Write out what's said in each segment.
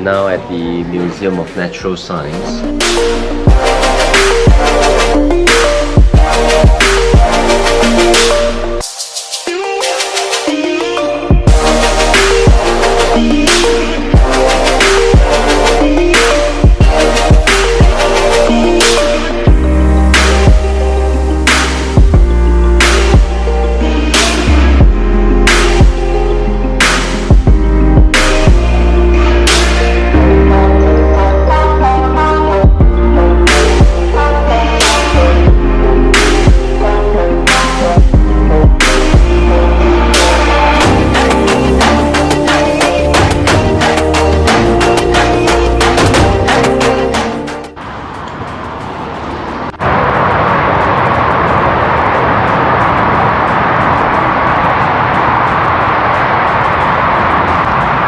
now at the Museum of Natural Science.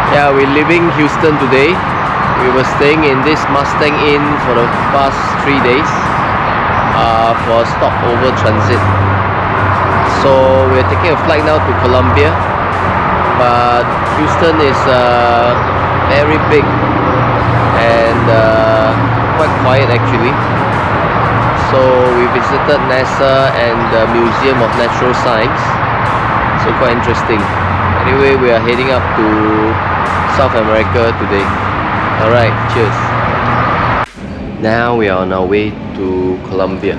Yeah, we're leaving Houston today. We were staying in this Mustang Inn for the past 3 days for a stopover transit. So we're taking a flight now to Colombia, but Houston is very big and quite quiet actually. So we visited NASA and the Museum of Natural Science, so quite interesting. Anyway, we are heading up to South America today. Alright, cheers. Now we are on our way to Colombia.